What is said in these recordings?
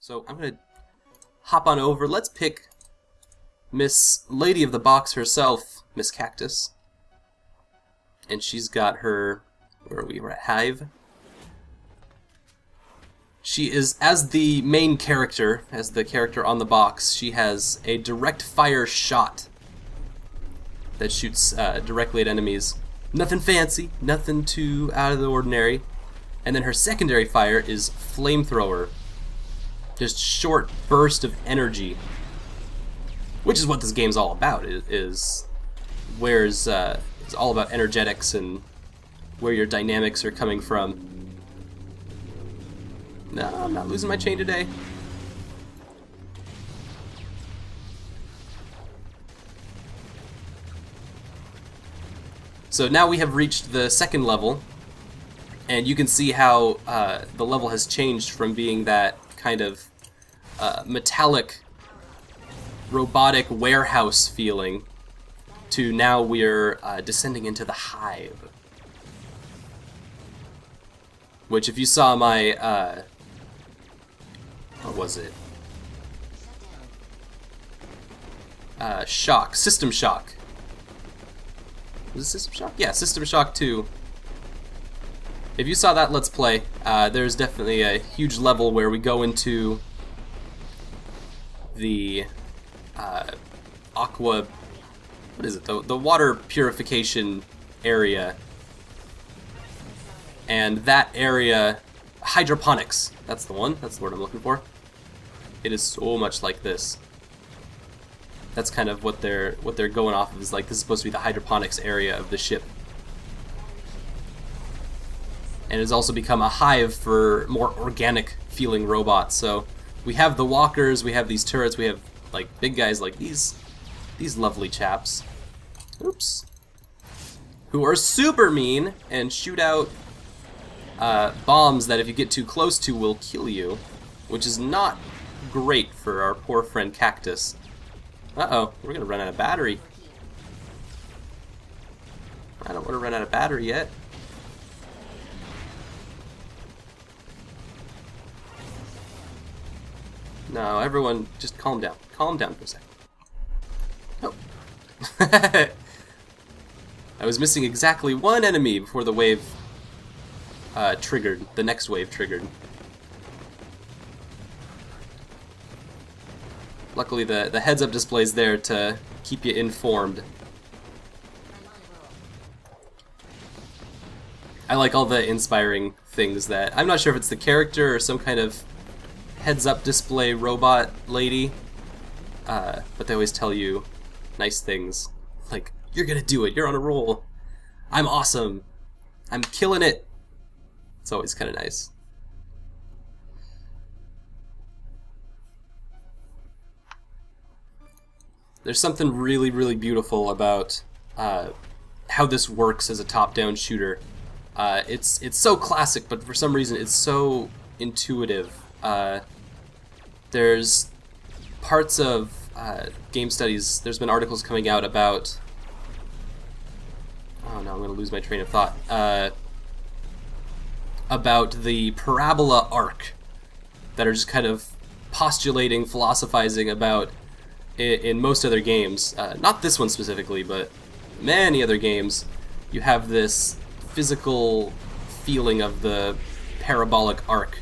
So I'm gonna hop on over. Let's pick Miss Lady of the Box herself, Miss Cactus. And she's got her, where are we? We're at Hive. She is, as the main character, as the character on the box, she has a direct fire shot that shoots directly at enemies. Nothing fancy, nothing too out of the ordinary. And then her secondary fire is flamethrower. Just short burst of energy. Which is what this game's all about, it's all about energetics and where your dynamics are coming from. No, I'm not losing my chain today. So now we have reached the second level, and you can see how the level has changed from being that kind of metallic, robotic warehouse feeling to now we're descending into the Hive. Which, if you saw my, what was it? Shock, System Shock. Was it System Shock? Yeah, System Shock 2. If you saw that Let's Play, there's definitely a huge level where we go into the aqua, what is it, the water purification area. And that area, hydroponics, that's the one, that's the word I'm looking for. It is so much like this. That's kind of what they're going off of, is like this is supposed to be the hydroponics area of the ship. And it's also become a hive for more organic feeling robots. So we have the walkers, we have these turrets, we have like big guys like these lovely chaps. Oops. Who are super mean and shoot out bombs that if you get too close to will kill you, which is not great for our poor friend Cactus. Uh-oh, we're gonna run out of battery. I don't want to run out of battery yet. No, everyone, just calm down. Calm down for a second. Oh. I was missing exactly one enemy before the wave triggered. The next wave triggered. Luckily, the heads-up display's there to keep you informed. I like all the inspiring things that... I'm not sure if it's the character or some kind of heads-up display robot lady, but they always tell you nice things. Like, you're gonna do it, you're on a roll. I'm awesome. I'm killing it. It's always kind of nice. There's something really, really beautiful about how this works as a top-down shooter. It's so classic, but for some reason it's so intuitive. There's parts of game studies, there's been articles coming out about... Oh no, I'm going to lose my train of thought. About the parabola arc that are just kind of postulating, philosophizing about in most other games, not this one specifically, but many other games, you have this physical feeling of the parabolic arc.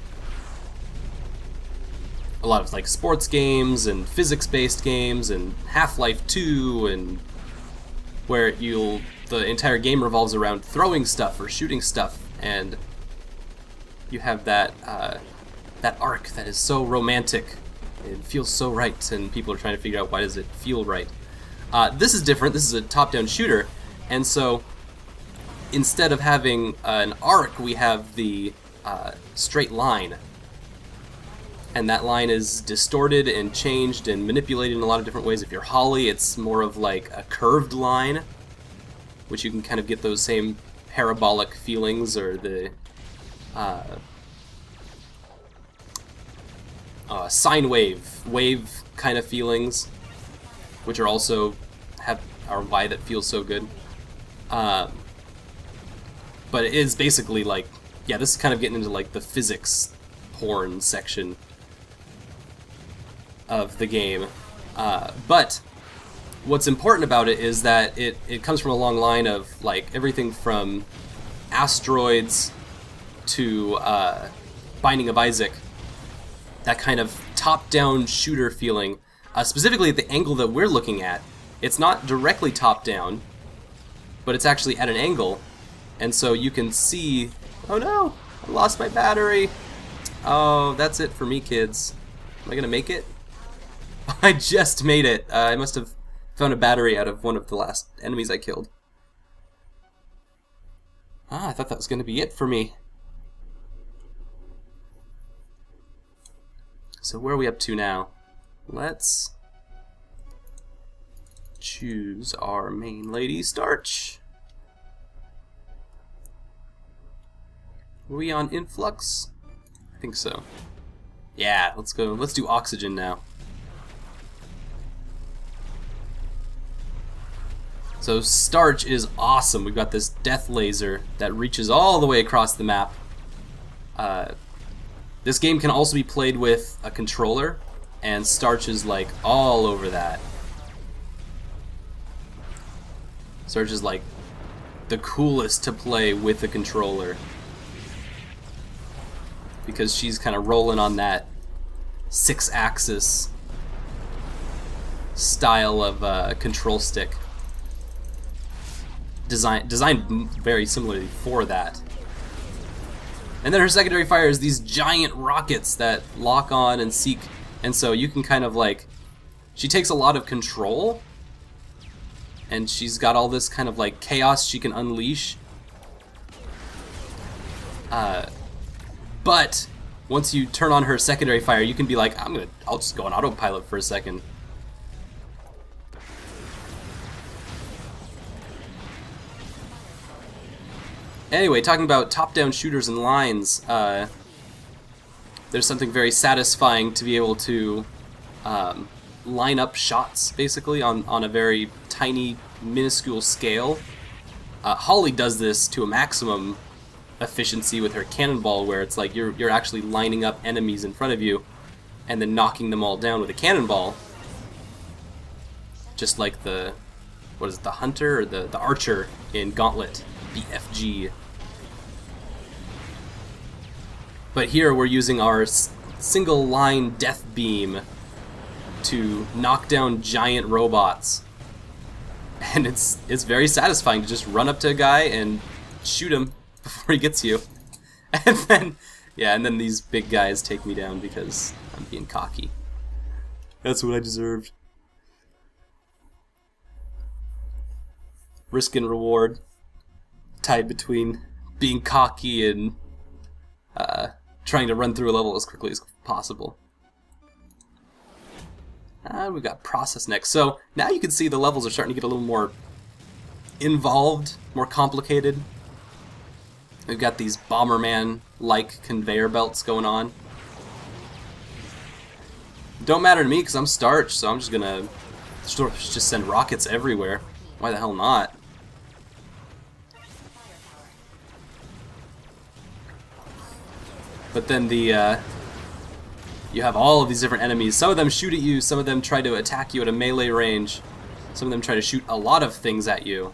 A lot of like sports games and physics-based games and Half-Life 2, and where the entire game revolves around throwing stuff or shooting stuff, and you have that that arc that is so romantic. It feels so right, and people are trying to figure out why does it feel right. This is different. This is a top-down shooter, and so instead of having an arc, we have the straight line. And that line is distorted and changed and manipulated in a lot of different ways. If you're Holly, it's more of like a curved line, which you can kind of get those same parabolic feelings, or the sine wave kind of feelings, which are also are why that feels so good. But it is basically like, yeah, this is kind of getting into like the physics porn section. of the game. But what's important about it is that it comes from a long line of like everything from Asteroids to Binding of Isaac. That kind of top-down shooter feeling, specifically at the angle that we're looking at. It's not directly top-down, but it's actually at an angle, and so you can see... Oh no! I lost my battery! Oh, that's it for me, kids. Am I gonna make it? I just made it! I must have found a battery out of one of the last enemies I killed. I thought that was gonna be it for me. So where are we up to now? Let's choose our main lady, Starch. Are we on influx? I think so. Yeah, let's go. Let's do oxygen now. So Starch is awesome. We've got this death laser that reaches all the way across the map. This game can also be played with a controller, and Starch is like all over that. Starch is like the coolest to play with a controller, because she's kind of rolling on that 6-axis style of control stick. Designed very similarly for that. And then her secondary fire is these giant rockets that lock on and seek, and so you can kind of like... She takes a lot of control, and she's got all this kind of like chaos she can unleash. But once you turn on her secondary fire, you can be like, I'll just go on autopilot for a second. Anyway, talking about top-down shooters and lines, there's something very satisfying to be able to line up shots, basically, on a very tiny, minuscule scale. Holly does this to a maximum efficiency with her cannonball, where it's like you're actually lining up enemies in front of you and then knocking them all down with a cannonball. Just like the hunter or the archer in Gauntlet. BFG. But here we're using our single line death beam to knock down giant robots, and it's very satisfying to just run up to a guy and shoot him before he gets you, and then these big guys take me down because I'm being cocky. That's what I deserved. Risk and reward. Tied between being cocky and trying to run through a level as quickly as possible. We've got process next. So now you can see the levels are starting to get a little more involved, more complicated. We've got these Bomberman-like conveyor belts going on. Don't matter to me because I'm Starch, so I'm just gonna just send rockets everywhere. Why the hell not? But then you have all of these different enemies. Some of them shoot at you, some of them try to attack you at a melee range, some of them try to shoot a lot of things at you.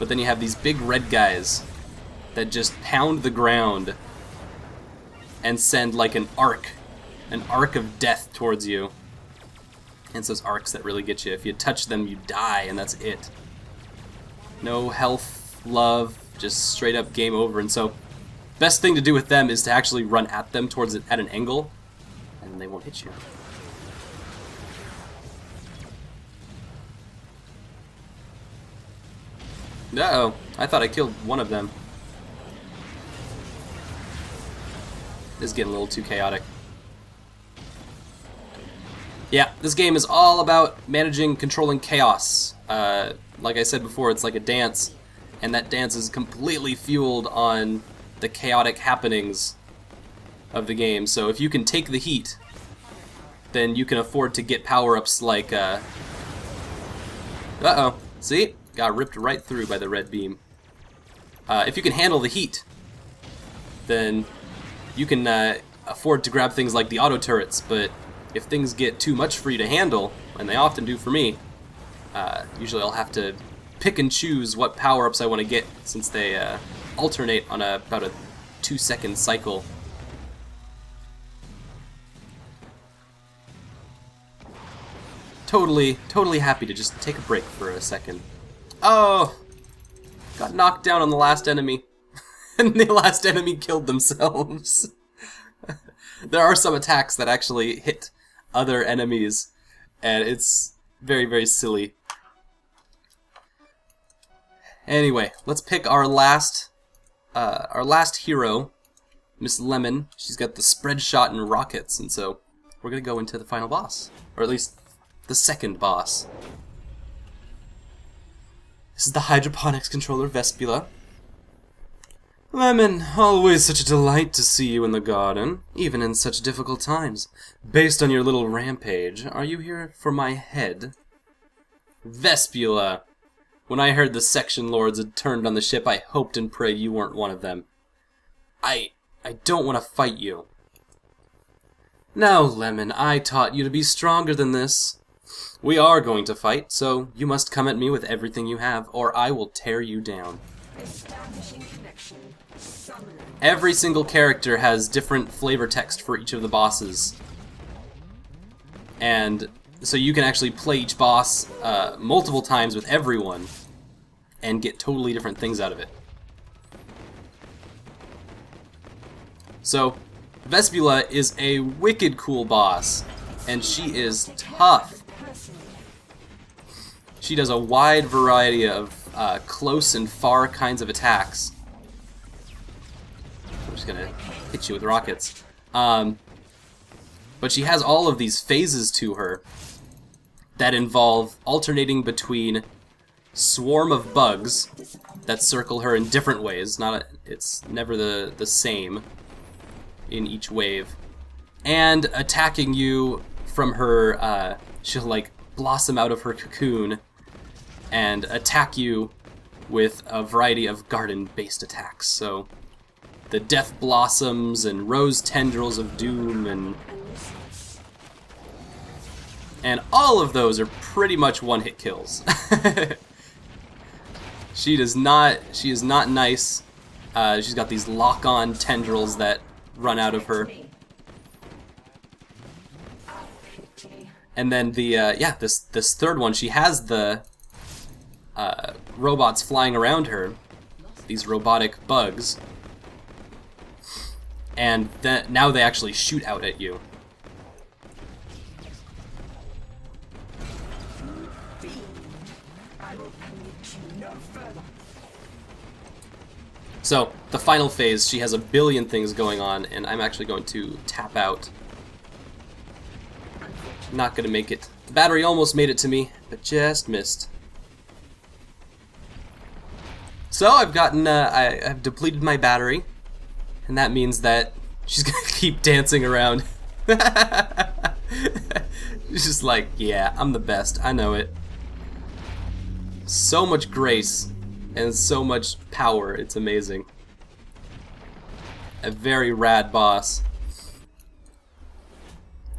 But then you have these big red guys that just pound the ground and send like an arc of death towards you. And it's those arcs that really get you. If you touch them, you die, and that's it. No health, love, just straight up game over. And so best thing to do with them is to actually run at them towards it at an angle, and they won't hit you. Uh-oh, I thought I killed one of them. This is getting a little too chaotic. Yeah, this game is all about managing, controlling chaos. Like I said before, it's like a dance, and that dance is completely fueled on the chaotic happenings of the game. So if you can take the heat, then you can afford to get power-ups like, uh-oh, see? Got ripped right through by the red beam. If you can handle the heat, then you can afford to grab things like the auto turrets, but if things get too much for you to handle, and they often do for me, usually I'll have to pick and choose what power-ups I want to get, since they alternate on about a 2-second cycle. Totally happy to just take a break for a second. Oh! Got knocked down on the last enemy. And the last enemy killed themselves. There are some attacks that actually hit other enemies, and it's very, very silly. Anyway, let's pick our last hero, Miss Lemon. She's got the spread shot and rockets, and so we're gonna go into the final boss, or at least the second boss. This is the hydroponics controller, Vespula. Lemon, always such a delight to see you in the garden, even in such difficult times. Based on your little rampage, are you here for my head? Vespula! When I heard the section lords had turned on the ship, I hoped and prayed you weren't one of them. I don't want to fight you. Now, Lemon, I taught you to be stronger than this. We are going to fight, so you must come at me with everything you have, or I will tear you down. Every single character has different flavor text for each of the bosses. And so you can actually play each boss multiple times with everyone and get totally different things out of it. So, Vespula is a wicked cool boss, and she is tough. She does a wide variety of close and far kinds of attacks. I'm just gonna hit you with rockets. But she has all of these phases to her that involve alternating between swarm of bugs that circle her in different ways. It's never the same in each wave, and attacking you from her. She'll like blossom out of her cocoon and attack you with a variety of garden-based attacks. So the death blossoms and rose tendrils of doom, and all of those are pretty much one-hit kills. She is not nice. She's got these lock-on tendrils that run out of her. And then this third one, she has the robots flying around her, these robotic bugs, and now they actually shoot out at you. So, the final phase, she has a billion things going on, and I'm actually going to tap out. Not gonna make it. The battery almost made it to me, but just missed. So, I've gotten, I've depleted my battery, and that means that she's gonna keep dancing around. She's just like, yeah, I'm the best, I know it. So much grace. And so much power, it's amazing. A very rad boss.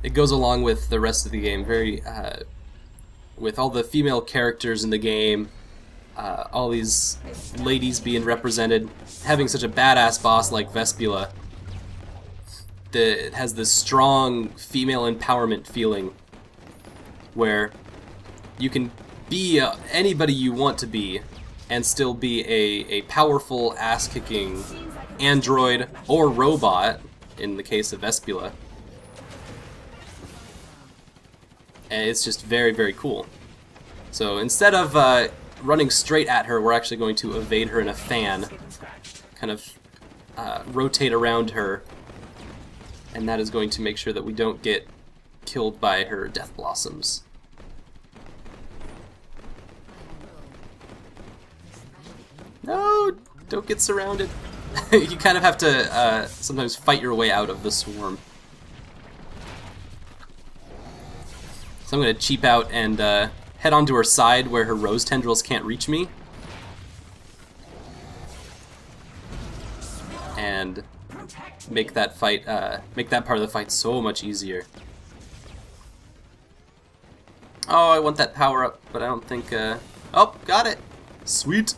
It goes along with the rest of the game, with all the female characters in the game, all these ladies being represented, having such a badass boss like Vespula. It has this strong female empowerment feeling, where you can be anybody you want to be, and still be a powerful, ass-kicking android or robot, in the case of Vespula. And it's just very, very cool. So instead of running straight at her, we're actually going to evade her in a fan, kind of rotate around her, and that is going to make sure that we don't get killed by her death blossoms. No, don't get surrounded. You kind of have to sometimes fight your way out of the swarm. So I'm going to cheap out and head onto her side where her rose tendrils can't reach me. And make that fight, make that part of the fight so much easier. Oh, I want that power up, but I don't think, oh, got it! Sweet!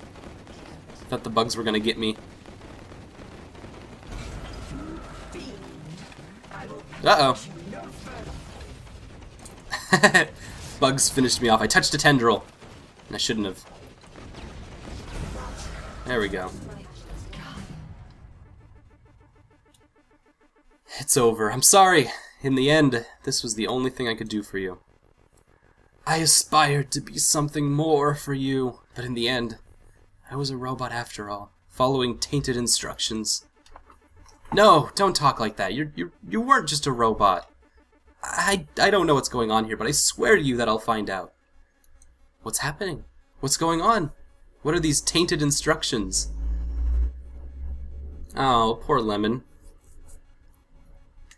Thought the bugs were gonna get me. Uh-oh. Bugs finished me off. I touched a tendril, and I shouldn't have. There we go. It's over. I'm sorry. In the end, this was the only thing I could do for you. I aspired to be something more for you, but in the end, I was a robot after all, following tainted instructions. No, don't talk like that. You weren't just a robot. I don't know what's going on here, but I swear to you that I'll find out. What's happening? What's going on? What are these tainted instructions? Oh, poor Lemon.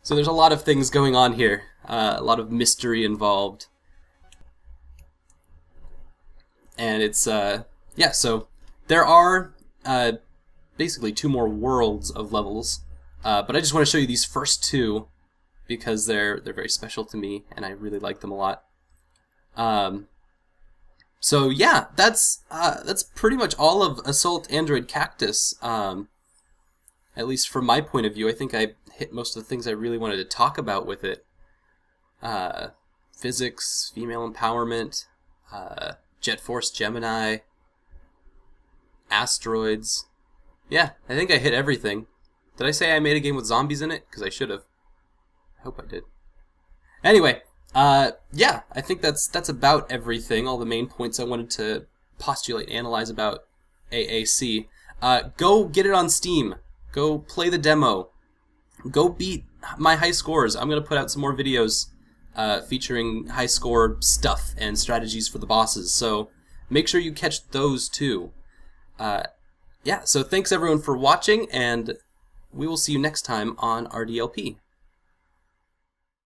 So there's a lot of things going on here. A lot of mystery involved. And it's, yeah, so there are basically 2 more worlds of levels. But I just want to show you these first 2 because they're very special to me and I really like them a lot. So yeah, that's pretty much all of Assault Android Cactus. At least from my point of view, I think I hit most of the things I really wanted to talk about with it. Physics, female empowerment, Jet Force Gemini, asteroids. Yeah, I think I hit everything. Did I say I made a game with zombies in it? Because I should have. I hope I did. Anyway, yeah, I think that's about everything. All the main points I wanted to postulate and analyze about AAC. Go get it on Steam. Go play the demo. Go beat my high scores. I'm going to put out some more videos featuring high score stuff and strategies for the bosses. So make sure you catch those too. Yeah, so thanks everyone for watching, and we will see you next time on RDLP.